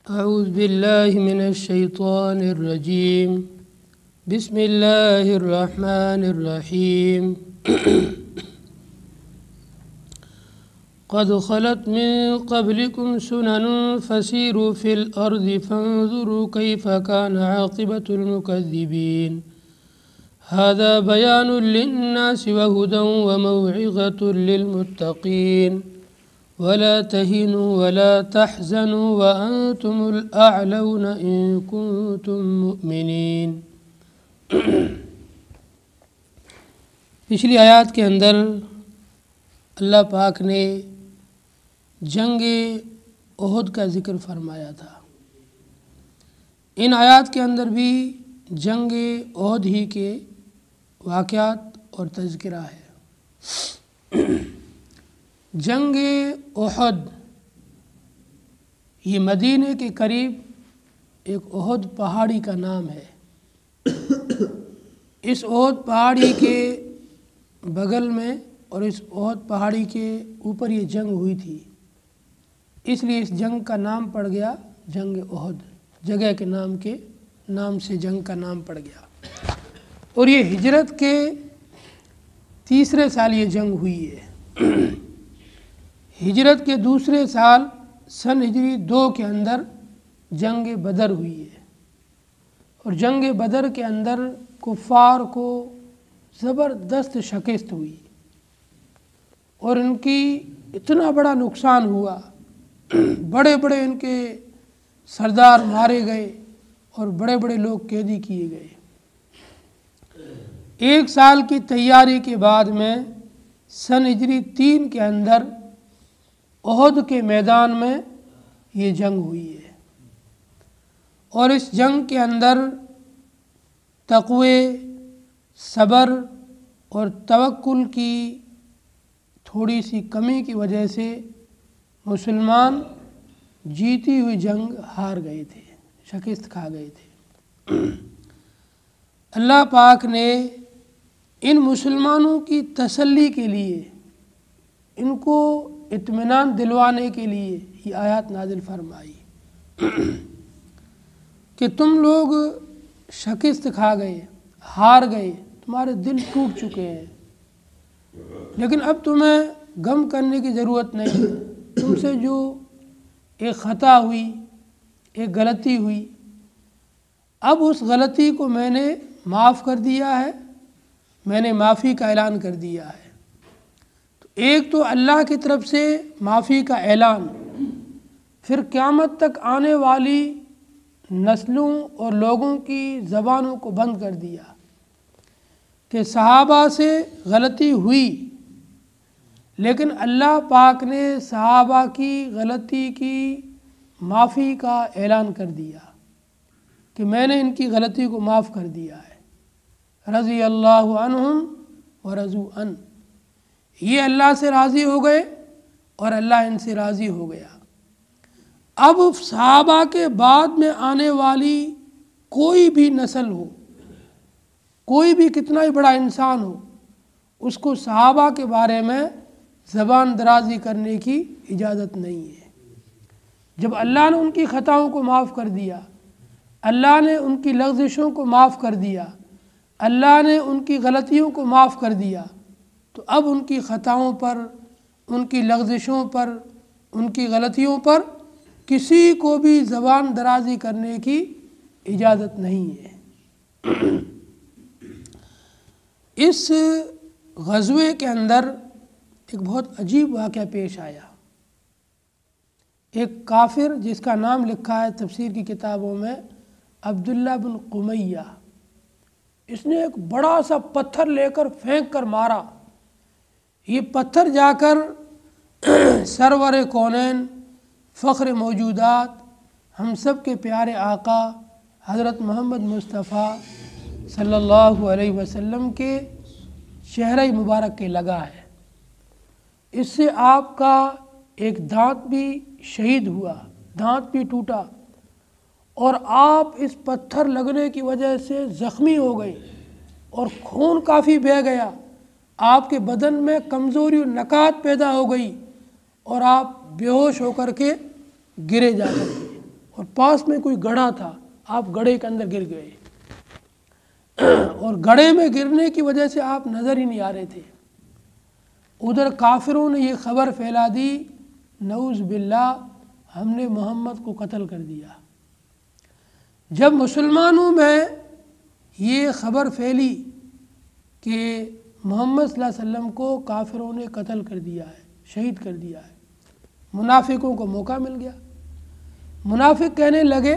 أعوذ بالله من الشيطان الرجيم بسم الله الرحمن الرحيم قد خلت من قبلكم سنن فسيروا في الأرض فانظروا كيف كان عاقبة المكذبين هذا بيان للناس وهدى وموعظة للمتقين ولا تهنوا ولا تحزنوا وأنتم الأعلون إن كنتم مؤمنين۔ پچھلی آیات کے اندر اللہ پاک نے جنگ احد کا ذکر فرمایا تھا۔ ان آیات کے اندر بھی جنگ احد ہی کے واقعات اور تذکرہ ہے۔ جنگ احد یہ مدینہ کے قریب ایک احد پہاڑی کا نام ہے۔ اس احد پہاڑی کے بغل میں اور اس احد پہاڑی کے اوپر یہ جنگ ہوئی تھی، اس لیے اس جنگ کا نام پڑ گیا جنگ احد، جگہ کے نام سے جنگ کا نام پڑ گیا۔ اور یہ ہجرت کے تیسرے سال یہ جنگ ہوئی ہے۔ ہجرت کے دوسرے سال سن ہجری 2 کے اندر جنگ بدر ہوئی ہے، اور جنگ بدر کے اندر کفار کو زبردست شکست ہوئی اور ان کی اتنا بڑا نقصان ہوا، بڑے بڑے ان کے سردار مارے گئے اور بڑے بڑے لوگ قیدی کیے گئے۔ 1 سال کی تیاری کے بعد میں سن ہجری 3 کے اندر احد کے میدان میں یہ جنگ ہوئی ہے، اور اس جنگ کے اندر تقوی، صبر اور توکل کی تھوڑی سی کمی کی وجہ سے مسلمان جیتی ہوئی جنگ ہار گئے تھے، شکست کھا گئے تھے۔ اللہ پاک نے ان مسلمانوں کی تسلی کے لیے، ان کو اطمینان دلوانے کے لیے یہ آیات نازل فرمائی کہ تم لوگ شکست کھا گئے، ہار گئے، تمہارے دل ٹوٹ چکے ہیں، لیکن اب تمہیں غم کرنے کی ضرورت نہیں ہے۔ تم سے جو ایک خطا ہوئی، ایک غلطی ہوئی، اب اس غلطی کو میں نے معاف کر دیا ہے، میں نے معافی کا اعلان کر دیا ہے۔ تو ایک تو اللہ کی طرف سے معافی کا اعلان، پھر قیامت تک آنے والی نسلوں اور لوگوں کی زبانوں کو بند کر دیا کہ صحابہ سے غلطی ہوئی، لیکن اللہ پاک نے صحابہ کی غلطی کی معافی کا اعلان کر دیا کہ میں نے ان کی غلطی کو معاف کر دیا ہے۔ رضی اللہ عنہم ورضوا عنہ، یہ اللہ سے راضی ہو گئے اور اللہ ان سے راضی ہو گیا۔ اب صحابہ کے بعد میں آنے والی کوئی بھی نسل ہو، کوئی بھی کتنا ہی بڑا انسان ہو، اس کو صحابہ کے بارے میں زبان درازی کرنے کی اجازت نہیں ہے۔ جب اللہ نے ان کی خطاؤں کو معاف کر دیا، اللہ نے ان کی لغزشوں کو معاف کر دیا، اللہ نے ان کی غلطیوں کو معاف کر دیا، تو اب ان کی خطاؤں پر، ان کی لغزشوں پر، ان کی غلطیوں پر کسی کو بھی زبان درازی کرنے کی اجازت نہیں ہے۔ اس غزوے کے اندر ایک بہت عجیب واقعہ پیش آیا۔ ایک کافر جس کا نام لکھا ہے تفسیر کی کتابوں میں عبداللہ بن قمیہ، اس نے ایک بڑا سا پتھر لے کر پھینک کر مارا۔ یہ پتھر جا کر سرور کونین، فخر موجودات، ہم سب کے پیارے آقا حضرت محمد مصطفیٰ صلی اللہ علیہ وسلم کے چہرہ مبارک کے لگا ہے۔ اس سے آپ کا ایک دانت بھی شہید ہوا، دانت بھی ٹوٹا، اور آپ اس پتھر لگنے کی وجہ سے زخمی ہو گئے اور خون کافی بہہ گیا، آپ کے بدن میں کمزوری و نکات پیدا ہو گئی اور آپ بے ہوش ہو کر کے گرے جا کر کے، اور پاس میں کوئی گڑھا تھا، آپ گڑھے کے اندر گر گئے اور گڑھے میں گرنے کی وجہ سے آپ نظر ہی نہیں آ رہے تھے۔ ادھر کافروں نے یہ خبر پھیلا دی، نعوذ باللہ ہم نے محمد کو قتل کر دیا۔ جب مسلمانوں میں یہ خبر پھیلی کہ محمد صلی اللہ علیہ وسلم کو کافروں نے قتل کر دیا ہے، شہید کر دیا ہے، منافقوں کو موقع مل گیا۔ منافق کہنے لگے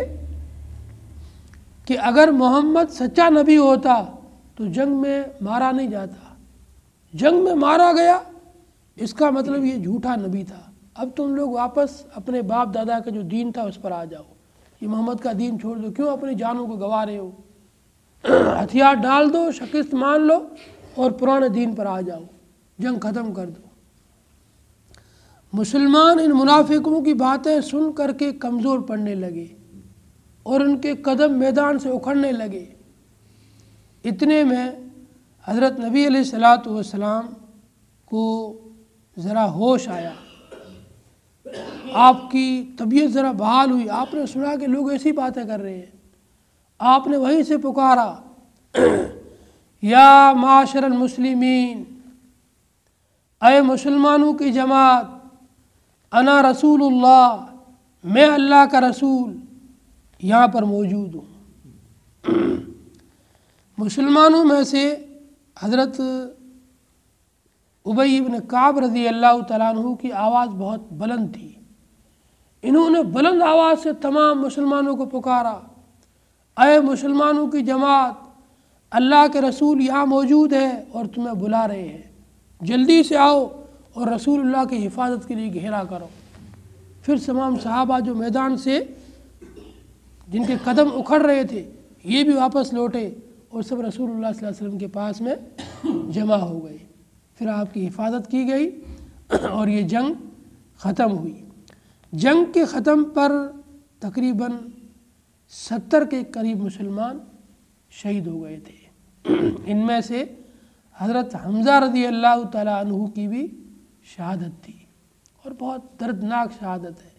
کہ اگر محمد سچا نبی ہوتا تو جنگ میں مارا نہیں جاتا، جنگ میں مارا گیا اس کا مطلب یہ جھوٹا نبی تھا، اب تم لوگ واپس اپنے باپ دادا کا جو دین تھا اس پر آ جاؤ، یہ محمد کا دین چھوڑ دو، کیوں اپنی جانوں کو گنوا رہے ہو، ہتھیار ڈال دو، شکست مان لو اور پرانے دین پر آ جاؤ، جنگ ختم کر دو۔ مسلمان ان منافقوں کی باتیں سن کر کے کمزور پڑنے لگے اور ان کے قدم میدان سے اکھڑنے لگے۔ اتنے میں حضرت نبی علیہ السلام کو ذرا ہوش آیا، آپ کی طبیعت ذرا بحال ہوئی، آپ نے سنا کہ لوگ ایسی باتیں کر رہے ہیں، آپ نے وہیں سے پکارا، یا معاشر المسلمین، اے مسلمانوں کی جماعت، انا رسول اللہ، میں اللہ کا رسول یہاں پر موجود ہوں۔ مسلمانوں میں سے حضرت ابی بن کعب رضی اللہ تعالیٰ عنہ کی آواز بہت بلند تھی، انہوں نے بلند آواز سے تمام مسلمانوں کو پکارا، اے مسلمانوں کی جماعت، اللہ کے رسول یہاں موجود ہے اور تمہیں بلا رہے ہیں، جلدی سے آؤ اور رسول اللہ کی حفاظت کے لیے گھیرا کرو۔ پھر تمام صحابہ جو میدان سے جن کے قدم اکھڑ رہے تھے یہ بھی واپس لوٹے اور سب رسول اللہ صلی اللہ علیہ وسلم کے پاس میں جمع ہو گئے، پھر آپ کی حفاظت کی گئی اور یہ جنگ ختم ہوئی۔ جنگ کے ختم پر تقریباً 70 کے قریب مسلمان شہید ہو گئے تھے، ان میں سے حضرت حمزہ رضی اللہ تعالیٰ عنہ کی بھی شہادت تھی اور بہت دردناک شہادت ہے۔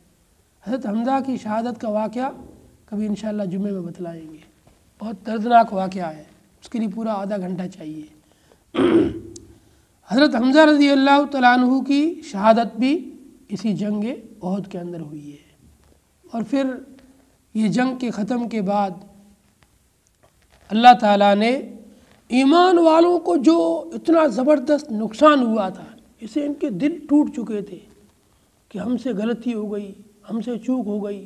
حضرت حمزہ کی شہادت کا واقعہ کبھی انشاءاللہ جمعے میں بتلائیں گے، بہت دردناک واقعہ ہے، اس کے لیے پورا آدھا گھنٹہ چاہیے۔ حضرت حمزہ رضی اللہ تعالیٰ عنہ کی شہادت بھی اسی جنگ احد کے اندر ہوئی ہے۔ اور پھر یہ جنگ کے ختم کے بعد اللہ تعالیٰ نے ایمان والوں کو جو اتنا زبردست نقصان ہوا تھا، اسے ان کے دل ٹوٹ چکے تھے کہ ہم سے غلطی ہو گئی، ہم سے چوک ہو گئی،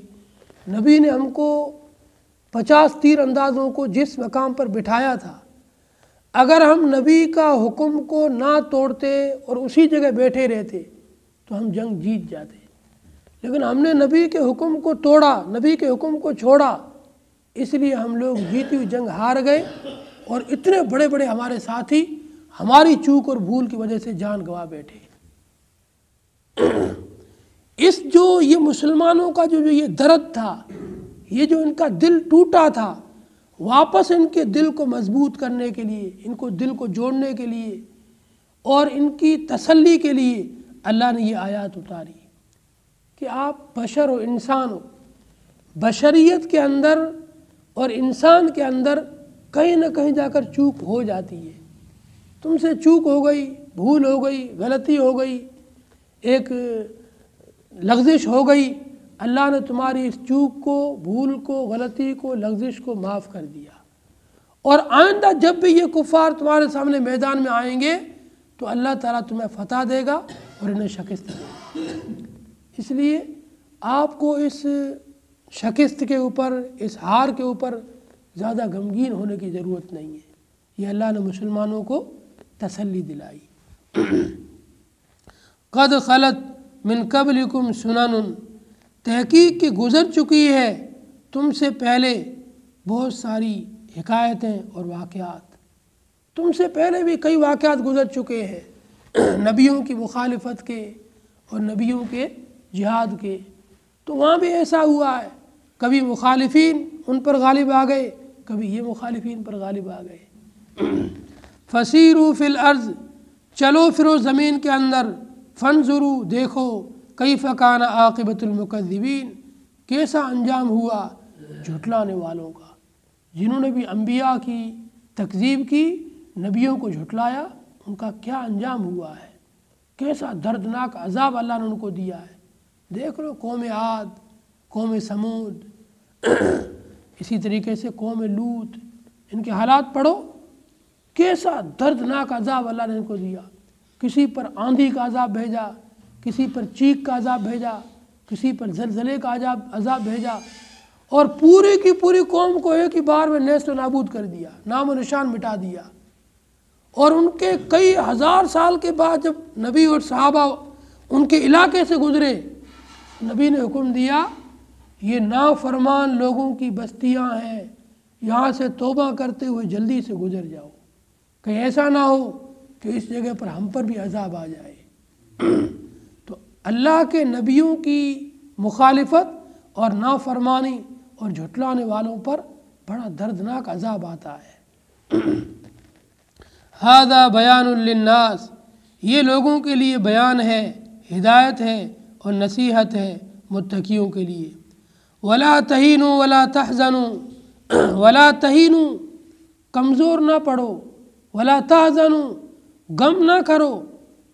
نبی نے ہم کو 50 تیر اندازوں کو جس مقام پر بٹھایا تھا، اگر ہم نبی کا حکم کو نہ توڑتے اور اسی جگہ بیٹھے رہتے تو ہم جنگ جیت جاتے، لیکن ہم نے نبی کے حکم کو توڑا، نبی کے حکم کو چھوڑا، اس لیے ہم لوگ جیتی ہوئی جنگ ہار گئے اور اتنے بڑے بڑے ہمارے ساتھی ہماری چوک اور بھول کی وجہ سے جان گنوا بیٹھے۔ اس جو یہ مسلمانوں کا جو یہ درد تھا، یہ جو ان کا دل ٹوٹا تھا، واپس ان کے دل کو مضبوط کرنے کے لیے، ان کو دل کو جوڑنے کے لیے اور ان کی تسلی کے لیے اللہ نے یہ آیات اتاری کہ آپ بشر و انسان ہو، بشریت کے اندر اور انسان کے اندر کہیں نہ کہیں جا کر چوک ہو جاتی ہے، تم سے چوک ہو گئی، بھول ہو گئی، غلطی ہو گئی، ایک لغزش ہو گئی، اللہ نے تمہاری اس چوک کو، بھول کو، غلطی کو، لغزش کو معاف کر دیا، اور آئندہ جب بھی یہ کفار تمہارے سامنے میدان میں آئیں گے تو اللہ تعالیٰ تمہیں فتح دے گا اور انہیں شکست دے گا۔ اس لیے آپ کو اس شکست کے اوپر، اس ہار کے اوپر زیادہ غمگین ہونے کی ضرورت نہیں ہے، یہ اللہ نے مسلمانوں کو تسلی دلائی۔ قد خلت من قبلکم سنن، تحقیق کی گزر چکی ہے تم سے پہلے بہت ساری حکایتیں اور واقعات، تم سے پہلے بھی کئی واقعات گزر چکے ہیں نبیوں کی مخالفت کے اور نبیوں کے جہاد کے، تو وہاں بھی ایسا ہوا ہے، کبھی مخالفین ان پر غالب آ گئے، کبھی یہ مخالفین پر غالب آ گئے۔ فسیروا فی الارض، چلو پھرو زمین کے اندر، فانظروا، دیکھو، کیف کان عاقبۃ المکذبین، کیسا انجام ہوا جھٹلانے والوں کا، جنہوں نے بھی انبیاء کی تکذیب کی، نبیوں کو جھٹلایا، ان کا کیا انجام ہوا ہے، کیسا دردناک عذاب اللہ نے ان کو دیا ہے۔ دیکھ لو قوم عاد، قوم سمود، اسی طریقے سے قوم لوط، ان کے حالات پڑھو، کیسا دردناک عذاب اللہ نے ان کو دیا۔ کسی پر آندھی کا عذاب بھیجا، کسی پر چیخ کا عذاب بھیجا، کسی پر زلزلے کا عذاب بھیجا، اور پوری کی پوری قوم کو ایک ہی بار میں نیست و نابود کر دیا، نام و نشان مٹا دیا۔ اور ان کے کئی ہزار سال کے بعد جب نبی اور صحابہ ان کے علاقے سے گزرے، نبی نے حکم دیا یہ نافرمان لوگوں کی بستیاں ہیں، یہاں سے توبہ کرتے ہوئے جلدی سے گزر جاؤ، کہیں ایسا نہ ہو کہ اس جگہ پر ہم پر بھی عذاب آ جائے۔ تو اللہ کے نبیوں کی مخالفت اور نافرمانی اور جھٹلانے والوں پر بڑا دردناک عذاب آتا ہے۔ ھذا بیان للناس، یہ لوگوں کے لیے بیان ہے، ہدایت ہے اور نصیحت ہے متقیوں کے لیے۔ ولا تہینوا ولا تحزنوا، ولا تہینوا کمزور نہ پڑو، ولا تحزنوا غم نہ کرو،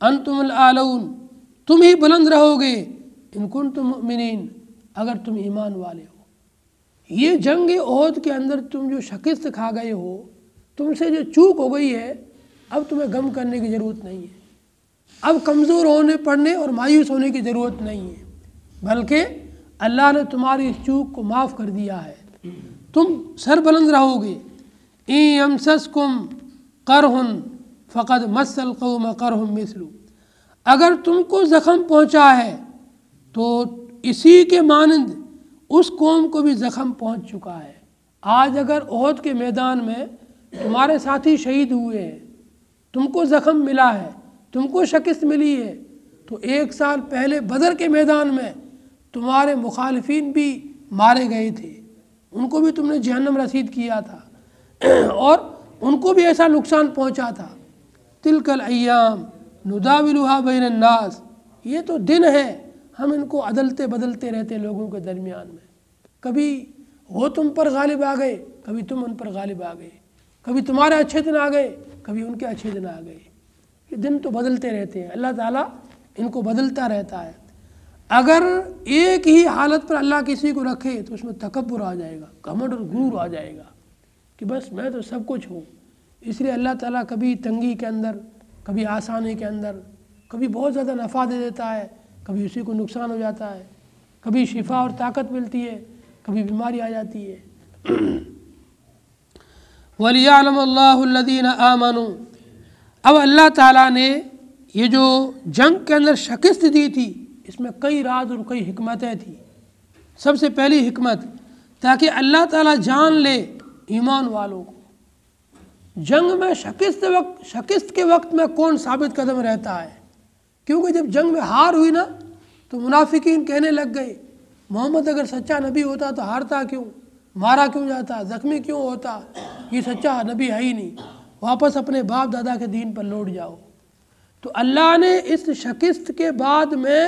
انتم الاعلون تم ہی بلند رہو گے، ان کنتم مؤمنین اگر تم ایمان والے ہو۔ یہ جنگ احد کے اندر تم جو شکست کھا گئے ہو، تم سے جو چوک ہو گئی ہے، اب تمہیں غم کرنے کی ضرورت نہیں ہے، اب کمزور ہونے پڑنے اور مایوس ہونے کی ضرورت نہیں ہے، بلکہ اللہ نے تمہاری اس چوک کو معاف کر دیا ہے، تم سر بلند رہو گے۔ ان یمسسکم قرح فقد مس القوم قرح مثلہ، اگر تم کو زخم پہنچا ہے تو اسی کے مانند اس قوم کو بھی زخم پہنچ چکا ہے۔ آج اگر احد کے میدان میں تمہارے ساتھی شہید ہوئے ہیں، تم کو زخم ملا ہے، تم کو شکست ملی ہے، تو 1 سال پہلے بدر کے میدان میں تمہارے مخالفین بھی مارے گئے تھے، ان کو بھی تم نے جہنم رسید کیا تھا اور ان کو بھی ایسا نقصان پہنچا تھا۔ تلک الایام نداولها بین الناس، یہ تو دن ہے، ہم ان کو عدلتے بدلتے رہتے لوگوں کے درمیان میں، کبھی وہ تم پر غالب آ گئے، کبھی تم ان پر غالب آ گئے، کبھی تمہارے اچھے دن آ گئے، کبھی ان کے اچھے دن آ گئے۔ یہ دن تو بدلتے رہتے ہیں، اللہ تعالیٰ ان کو بدلتا رہتا ہے۔ اگر ایک ہی حالت پر اللہ کسی کو رکھے تو اس میں تکبر آ جائے گا، گھمنڈ اور غرور آ جائے گا کہ بس میں تو سب کچھ ہوں۔ اس لیے اللہ تعالیٰ کبھی تنگی کے اندر، کبھی آسانی کے اندر، کبھی بہت زیادہ نفع دے دیتا ہے، کبھی اسی کو نقصان ہو جاتا ہے، کبھی شفا اور طاقت ملتی ہے، کبھی بیماری آ جاتی ہے۔ وَلِيَعْلَمَ اللَّهُ الَّذِينَ آمَنُوا، اب اللہ تعالیٰ نے یہ جو جنگ کے اندر شکست دی تھی، اس میں کئی راز اور کئی حکمتیں تھیں۔ سب سے پہلی حکمت، تاکہ اللہ تعالیٰ جان لے ایمان والوں کو۔ جنگ میں شکست کے وقت میں کون ثابت قدم رہتا ہے، کیونکہ جب جنگ میں ہار ہوئی نا تو منافقین کہنے لگ گئے محمد اگر سچا نبی ہوتا تو ہارتا کیوں، مارا کیوں جاتا، زخمی کیوں ہوتا، یہ سچا نبی ہے ہی نہیں، واپس اپنے باپ دادا کے دین پر لوٹ جاؤ۔ تو اللہ نے اس شکست کے بعد میں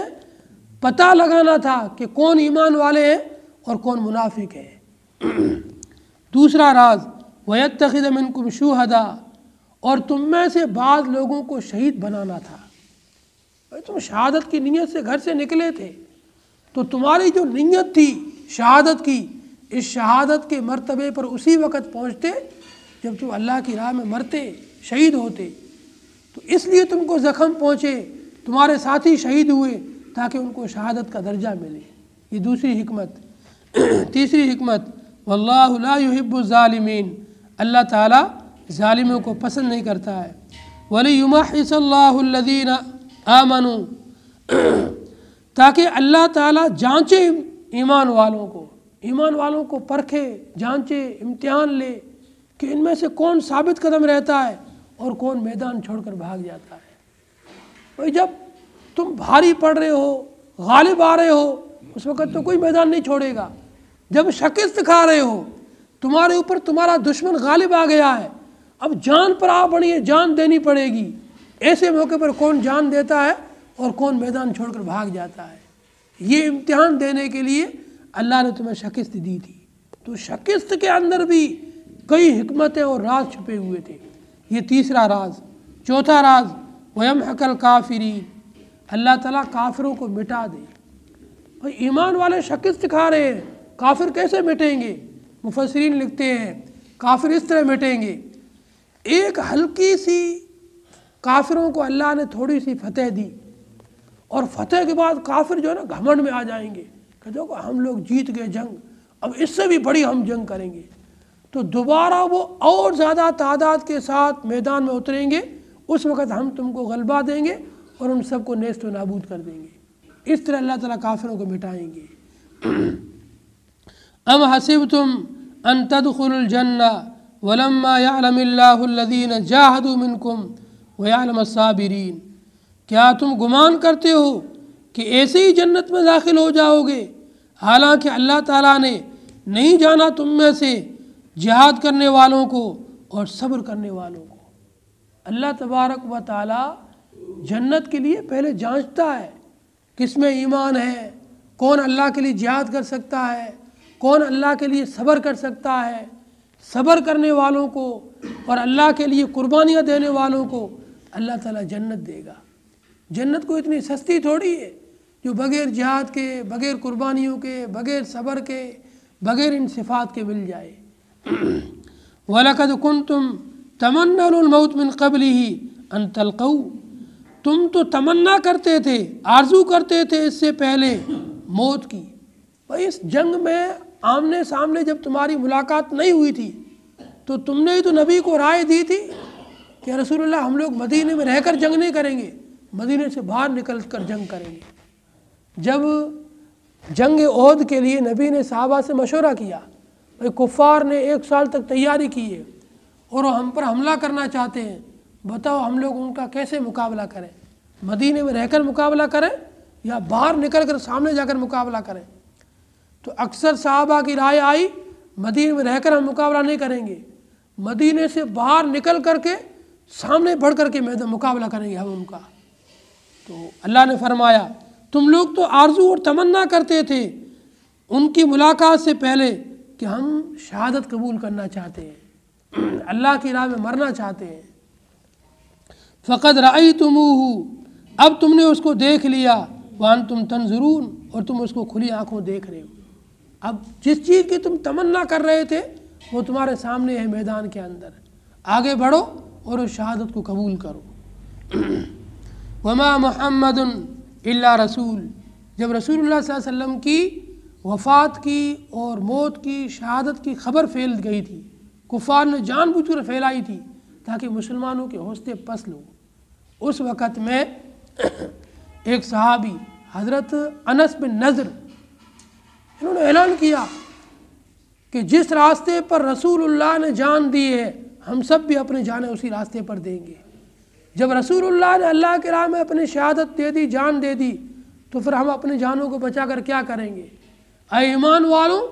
پتہ لگانا تھا کہ کون ایمان والے ہیں اور کون منافق ہیں۔ دوسرا راز، وَيَتَّخِذَ مِنْكُمْ شُهَدَاءَ، اور تم میں سے بعض لوگوں کو شہید بنانا تھا۔ تم شہادت کی نیت سے گھر سے نکلے تھے، تو تمہاری جو نیت تھی شہادت کی، اس شہادت کے مرتبے پر اسی وقت پہنچتے جب تم اللہ کی راہ میں مرتے، شہید ہوتے۔ تو اس لیے تم کو زخم پہنچے، تمہارے ساتھی شہید ہوئے تاکہ ان کو شہادت کا درجہ ملے۔ یہ دوسری حکمت۔ تیسری حکمت، واللہ لا يحب الظالمین، اللہ تعالیٰ ظالموں کو پسند نہیں کرتا ہے۔ وَلِيُمَحِّصَ اللَّهُ الَّذِينَ آمَنُوا، تاکہ اللہ تعالیٰ جانچے ایمان والوں کو پرکھے، جانچے، امتحان لے کہ ان میں سے کون ثابت قدم رہتا ہے اور کون میدان چھوڑ کر بھاگ جاتا ہے۔ بھائی جب تم بھاری پڑ رہے ہو، غالب آ رہے ہو، اس وقت تو کوئی میدان نہیں چھوڑے گا۔ جب شکست کھا رہے ہو، تمہارے اوپر تمہارا دشمن غالب آ گیا ہے، اب جان پر آ بڑی ہے، جان دینی پڑے گی۔ ایسے موقع پر کون جان دیتا ہے اور کون میدان چھوڑ کر بھاگ جاتا ہے۔ یہ امتحان دینے کے لیے اللہ نے تمہیں شکست دی تھی۔ تو شکست کے اندر بھی کئی حکمتیں اور راز چھپے ہوئے تھے۔ یہ تیسرا راز۔ چوتھا راز وَيَمْحَقَ الْكَافِرِينَ، اللہ تعالیٰ کافروں کو مٹا دے۔ بھائی ایمان والے شکست کھا رہے ہیں، کافر کیسے مٹیں گے؟ مفسرین لکھتے ہیں کافر اس طرح مٹیں گے، ایک ہلکی سی کافروں کو اللہ نے تھوڑی سی فتح دی، اور فتح کے بعد کافر جو ہے نا گھمنڈ میں آ جائیں گے کہ دیکھو ہم لوگ جیت گئے جنگ، اب اس سے بھی بڑی ہم جنگ کریں گے۔ تو دوبارہ وہ اور زیادہ تعداد کے ساتھ میدان میں اتریں گے، اس وقت ہم تم کو غلبہ دیں گے اور ان سب کو نیست و نابود کر دیں گے۔ اس طرح اللہ تعالیٰ کافروں کو مٹائیں گے۔ ام حسبتم ان تدخلوا الجنہ ولما یعلم اللہ الذین جاہدوا منکم ویعلم الصابرین، کیا تم گمان کرتے ہو کہ ایسے ہی جنت میں داخل ہو جاؤ گے حالانکہ اللہ تعالیٰ نے نہیں جانا تم میں سے جہاد کرنے والوں کو اور صبر کرنے والوں کو؟ اللہ تبارک و تعالیٰ جنت کے لیے پہلے جانچتا ہے کس میں ایمان ہے، کون اللہ کے لیے جہاد کر سکتا ہے، کون اللہ کے لیے صبر کر سکتا ہے۔ صبر کرنے والوں کو اور اللہ کے لیے قربانیاں دینے والوں کو اللہ تعالیٰ جنت دے گا۔ جنت کو اتنی سستی تھوڑی ہے جو بغیر جہاد کے، بغیر قربانیوں کے، بغیر صبر کے، بغیر ان صفات کے مل جائے۔ وَلَقَدْ كُنْتُمْ تَمَنَّوْنَ الْمَوْتَ مِنْ قَبْلِهِ أَنْ تَلْقَوْا، تم تو تمنا کرتے تھے، آرزو کرتے تھے اس سے پہلے موت کی۔ بھائی اس جنگ میں آمنے سامنے جب تمہاری ملاقات نہیں ہوئی تھی تو تم نے ہی تو نبی کو رائے دی تھی کہ رسول اللہ ہم لوگ مدینے میں رہ کر جنگ نہیں کریں گے، مدینے سے باہر نکل کر جنگ کریں گے۔ جب جنگ احد کے لیے نبی نے صحابہ سے مشورہ کیا، کفار نے 1 سال تک تیاری کی ہے اور وہ ہم پر حملہ کرنا چاہتے ہیں، بتاؤ ہم لوگ ان کا کیسے مقابلہ کریں؟ مدینے میں رہ کر مقابلہ کریں یا باہر نکل کر سامنے جا کر مقابلہ کریں؟ تو اکثر صحابہ کی رائے آئی مدینے میں رہ کر ہم مقابلہ نہیں کریں گے، مدینے سے باہر نکل کر کے سامنے بڑھ کر کے مقابلہ کریں گے ہم ان کا۔ تو اللہ نے فرمایا تم لوگ تو آرزو اور تمنا کرتے تھے ان کی ملاقات سے پہلے کہ ہم شہادت قبول کرنا چاہتے ہیں، اللہ کی راہ میں مرنا چاہتے ہیں۔ فقد رأیتموہ، اب تم نے اس کو دیکھ لیا، وانتم تنظرون، اور تم اس کو کھلی آنکھوں دیکھ رہے ہو۔ اب جس چیز کی تم تمنا کر رہے تھے وہ تمہارے سامنے ہے میدان کے اندر، آگے بڑھو اور اس شہادت کو قبول کرو۔ وما محمد الا رسول، جب رسول اللہ صلی اللہ علیہ وسلم کی وفات کی اور موت کی، شہادت کی خبر پھیل گئی تھی، کفار نے جان بوجھ کر پھیلائی تھی تاکہ مسلمانوں کے حوصلے پست ہو۔ اس وقت میں ایک صحابی حضرت انس بن نضر، انہوں نے اعلان کیا کہ جس راستے پر رسول اللہ نے جان دی ہے ہم سب بھی اپنی جانیں اسی راستے پر دیں گے۔ جب رسول اللہ نے اللہ کے راہ میں اپنی شہادت دے دی، جان دے دی، تو پھر ہم اپنی جانوں کو بچا کر کیا کریں گے؟ اے ایمان والوں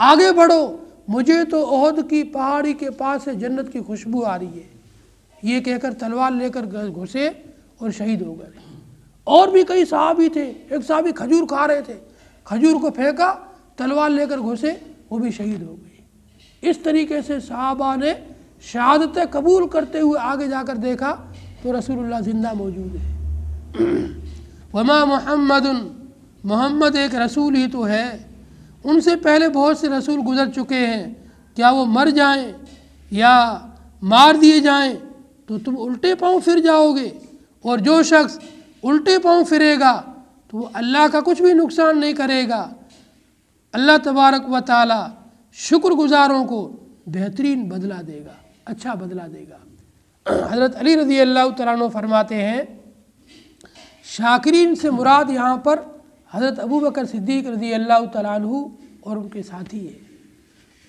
آگے بڑھو، مجھے تو احد کی پہاڑی کے پاس سے جنت کی خوشبو آ رہی ہے، یہ کہہ کر تلوار لے کر گھسے اور شہید ہو گئے۔ اور بھی کئی صحابی تھے، ایک صحابی کھجور کھا رہے تھے، کھجور کو پھینکا، تلوار لے کر گھسے، وہ بھی شہید ہو گئے۔ اس طریقے سے صحابہ نے شہادتیں قبول کرتے ہوئے آگے جا کر دیکھا تو رسول اللہ زندہ موجود ہے۔ وما محمد، محمد ایک رسول ہی تو ہے، ان سے پہلے بہت سے رسول گزر چکے ہیں، کیا وہ مر جائیں یا مار دیے جائیں تو تم الٹے پاؤں پھر جاؤ گے، اور جو شخص الٹے پاؤں پھرے گا تو وہ اللہ کا کچھ بھی نقصان نہیں کرے گا۔ اللہ تبارک و تعالی شکر گزاروں کو بہترین بدلہ دے گا، اچھا بدلہ دے گا۔ حضرت علی رضی اللہ تعالیٰ عنہ فرماتے ہیں شاکرین سے مراد یہاں پر حضرت ابوبکر صدیق رضی اللہ تعالیٰ عنہ اور ان کے ساتھی ہیں۔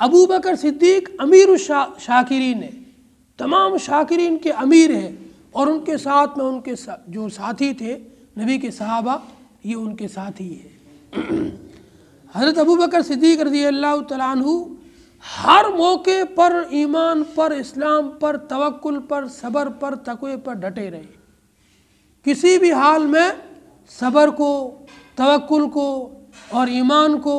ابوبکر صدیق امیر الشاکرین ہے، تمام شاکرین کے امیر ہیں، اور ان کے ساتھ میں ان کے جو ساتھی تھے نبی کے صحابہ، یہ ان کے ساتھی ہیں۔ حضرت ابوبکر صدیق رضی اللہ تعالیٰ عنہ ہر موقع پر ایمان پر، اسلام پر، توکل پر، صبر پر، تقوی پر ڈٹے رہے۔ کسی بھی حال میں صبر کو، توکل کو اور ایمان کو،